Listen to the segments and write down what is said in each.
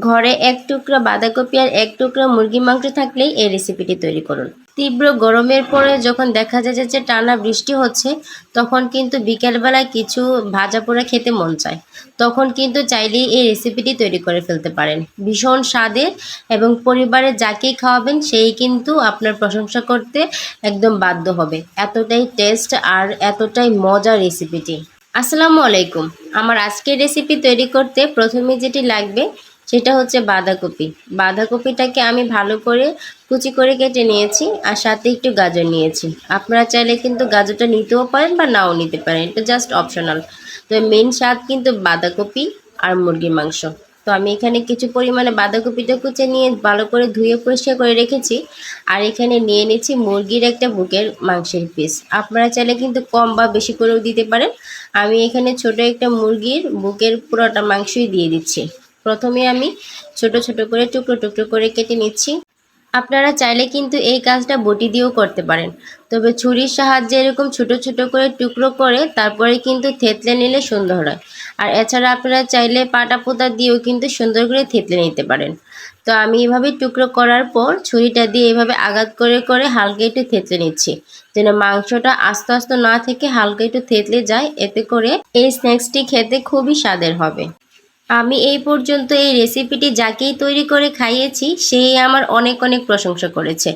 ঘরে এক টুকরা বাঁধাকপি আর এক টুকরা মুরগির মাংস থাকলেই এই রেসিপিটি তৈরি করুন। তীব্র গরমের পরে যখন দেখা যায় যে টানা বৃষ্টি হচ্ছে, তখন কিন্তু বিকেলবেলায় কিছু ভাজা পোড়া খেতে মন চায়। তখন কিন্তু চাইলেই এই রেসিপিটি তৈরি করে ফেলতে পারেন। ভীষণ স্বাদের এবং পরিবারে যাকেই খাওয়াবেন সেই কিন্তু আপনার প্রশংসা করতে একদম বাধ্য হবে। এতটাই টেস্ট আর এতটাই মজার রেসিপিটি। আসসালামু আলাইকুম। আমার আজকের রেসিপি তৈরি করতে প্রথমে যেটি লাগবে সেটা হচ্ছে বাঁধাকপি। বাঁধাকপিটাকে আমি ভালো করে কুচি করে কেটে নিয়েছি আর সাথে একটু গাজর নিয়েছি। আপনারা চাইলে কিন্তু গাজরটা নিতেও পারেন বা নাও নিতে পারেন, এটা জাস্ট অপশনাল। তো মেন স্বাদ কিন্তু বাঁধাকপি আর মুরগির মাংস। তো আমি এখানে কিছু পরিমাণে বাঁধাকপিটা কুচে নিয়ে ভালো করে ধুয়ে পরিষ্কার করে রেখেছি। আর এখানে নিয়ে নিচ্ছি মুরগির একটা বুকের মাংসের পিস। আপনারা চাইলে কিন্তু কম বা বেশি করেও দিতে পারেন। আমি এখানে ছোট একটা মুরগির বুকের পুরোটা মাংসই দিয়ে দিচ্ছি। প্রথমে আমি ছোট ছোট করে টুকরো টুকরো করে কেটে নিচ্ছি। আপনারা চাইলে কিন্তু এই কাজটা বটি দিয়েও করতে পারেন, তবে ছুরির সাহায্যে এরকম ছোট ছোট করে টুকরো করে তারপরে কিন্তু থেতলে নিলে সুন্দর হয়। আর এছাড়া আপনারা চাইলে পাটা পোতা দিয়েও কিন্তু সুন্দর করে থেতলে নিতে পারেন। তো আমি এভাবে টুকরো করার পর ছুরিটা দিয়ে এভাবে আঘাত করে করে হালকা একটু থেতলে নিচ্ছি, যেন মাংসটা আস্তে আস্তে না থেকে হালকা একটু থেতলে যায়। এতে করে এই স্ন্যাক্সটি খেতে খুবই স্বাদের হবে। আমি এই পর্যন্ত এই রেসিপিটি যাকেই তৈরি করে খাইয়েছি সেই আমার অনেক অনেক প্রশংসা করেছে।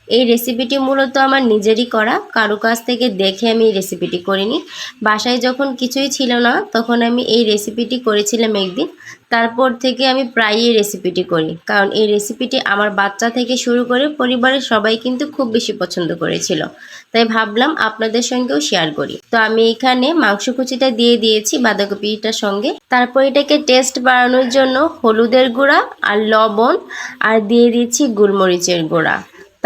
এই রেসিপিটি মূলত আমার নিজেরই করা, কারো কাছ থেকে দেখে আমি এই রেসিপিটি করিনি। বাসায় যখন কিছুই ছিল না তখন আমি এই রেসিপিটি করেছিলাম একদিন। তারপর থেকে আমি প্রায়ই এই রেসিপিটি করি, কারণ এই রেসিপিটি আমার বাচ্চা থেকে শুরু করে পরিবারের সবাই কিন্তু খুব বেশি পছন্দ করেছিল। তাই ভাবলাম আপনাদের সঙ্গেও শেয়ার করি। তো আমি এখানে মাংস কুচিটা দিয়ে দিয়েছি বাঁধাকপিটার সঙ্গে। তারপর এটাকে টেস্ট বাড়ানোর জন্য হলুদের গুঁড়া আর লবণ আর দিয়ে দিচ্ছি গোলমরিচের গুঁড়া।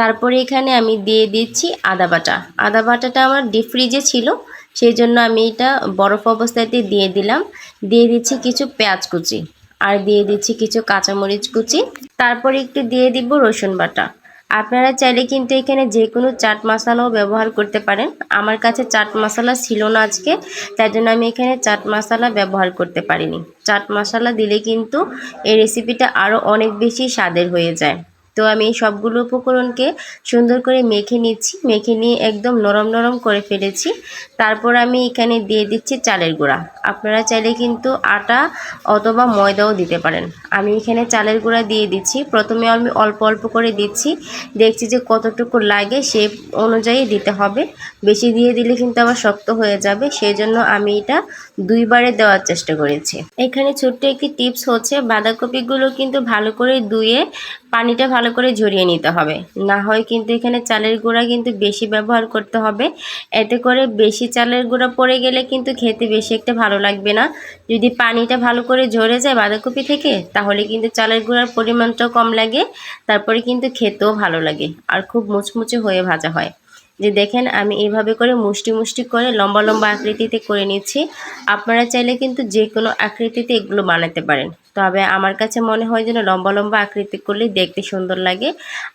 তারপরে এখানে আমি দিয়ে দিচ্ছি আদা বাটা। আদা বাটাটা আমার ডিপ ফ্রিজে ছিল, সেই জন্য আমি এটা বরফ অবস্থাতে দিয়ে দিলাম। দিয়ে দিচ্ছি কিছু পেঁয়াজ কুচি আর দিয়ে দিচ্ছি কিছু কাঁচামরিচ কুচি। তারপরে একটু দিয়ে দিব রসুন বাটা। আপনারা চাইলে কিন্তু এখানে যে কোনো চাট মশলাও ব্যবহার করতে পারেন। আমার কাছে চাট মশলা ছিল না আজকে, তাই জন্য আমি এখানে চাট মশলা ব্যবহার করতে পারিনি। চাট মশলা দিলে কিন্তু এই রেসিপিটা আরও অনেক বেশি স্বাদের হয়ে যায়। তো আমি এই সবগুলো উপকরণকে সুন্দর করে মেখে নিচ্ছি। মেখে নিয়ে একদম নরম নরম করে ফেলেছি। তারপর আমি এখানে দিয়ে দিচ্ছি চালের গুঁড়া। আপনারা চাইলে কিন্তু আটা অথবা ময়দাও দিতে পারেন। আমি এখানে চালের গুঁড়া দিয়ে দিচ্ছি। প্রথমে আমি অল্প অল্প করে দিচ্ছি, দেখছি যে কতটুকু লাগে সেই অনুযায়ী দিতে হবে। বেশি দিয়ে দিলে কিন্তু আবার শক্ত হয়ে যাবে, সেই জন্য আমি এটা দুইবারে দেওয়ার চেষ্টা করেছি। এখানে ছোট্ট একটি টিপস হচ্ছে, বাঁধাকপিগুলো কিন্তু ভালো করে ধুয়ে পানিটা ভালো করে ঝরিয়ে নিতে হবে, না হয় কিন্তু এখানে চালের গুঁড়া কিন্তু বেশি ব্যবহার করতে হবে। এতে করে বেশি চালের গুঁড়া পড়ে গেলে কিন্তু খেতে বেশি একটা ভালো লাগবে না। যদি পানিটা ভালো করে ঝরে যায় বাঁধাকপি থেকে, তাহলে কিন্তু চালের গুঁড়ার পরিমাণটাও কম লাগে, তারপরে কিন্তু খেতেও ভালো লাগে আর খুব মুচমুচে হয়ে ভাজা হয়। যে দেখেন আমি এইভাবে করে মুষ্টি মুষ্টি করে লম্বা লম্বা আকৃতিতে করে নিচ্ছি। আপনারা চাইলে কিন্তু যে কোনো আকৃতিতে এগুলো বানাতে পারেন, তবে আমার কাছে মনে হয় যেন লম্বা লম্বা আকৃতি করলে দেখতে সুন্দর লাগে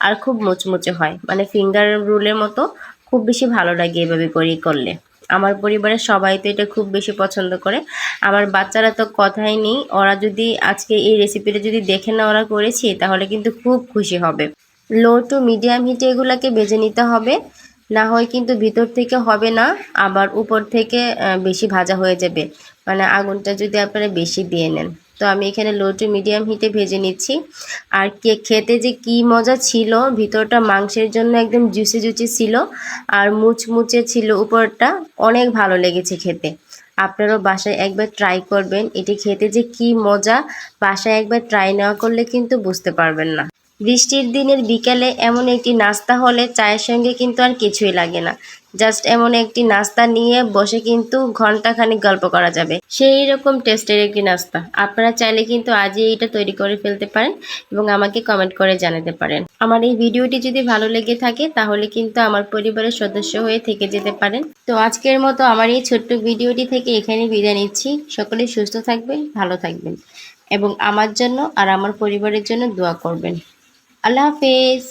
আর খুব মুচমুচে হয়, মানে ফিঙ্গার রোলের মতো খুব বেশি ভালো লাগে এভাবে করে করলে। আমার পরিবারের সবাই তো এটা খুব বেশি পছন্দ করে। আমার বাচ্চারা তো কথাই নেই, ওরা যদি আজকে এই রেসিপিটা যদি দেখে না ওরা করেছি, তাহলে কিন্তু খুব খুশি হবে। লো টু মিডিয়াম হিটে এগুলাকে ভেজে নিতে হবে, না হয় কিন্তু ভিতর থেকে হবে না, আবার উপর থেকে বেশি ভাজা হয়ে যাবে, মানে আগুনটা যদি আপনারা বেশি দিয়ে নেন। তো আমি এখানে লো টু মিডিয়াম হিটে ভেজে নিচ্ছি। আর খেতে যে কি মজা ছিল, ভিতরটা মাংসের জন্য একদম জুসি জুসি ছিল আর মুচমুচে ছিল উপরটা, অনেক ভালো লেগেছে খেতে। আপনারাও বাসায় একবার ট্রাই করবেন, এটি খেতে যে কি মজা, বাসায় একবার ট্রাই না করলে কিন্তু বুঝতে পারবেন না। বৃষ্টির দিনের বিকেলে এমন একটি নাস্তা হলে চায়ের সঙ্গে কিন্তু আর কিছুই লাগে না। জাস্ট এমন একটি নাস্তা নিয়ে বসে কিন্তু ঘন্টাখানিক গল্প করা যাবে, সেই রকম টেস্টের একটি নাস্তা। আপনারা চাইলে কিন্তু আজই এইটা তৈরি করে ফেলতে পারেন এবং আমাকে কমেন্ট করে জানাতে পারেন। আমার এই ভিডিওটি যদি ভালো লেগে থাকে তাহলে কিন্তু আমার পরিবারের সদস্য হয়ে থেকে যেতে পারেন। তো আজকের মতো আমার এই ছোট্ট ভিডিওটি থেকে এখানেই বিদায় নিচ্ছি। সকলে সুস্থ থাকবেন, ভালো থাকবেন এবং আমার জন্য আর আমার পরিবারের জন্য দোয়া করবেন। আল্লাহ হাফেজ।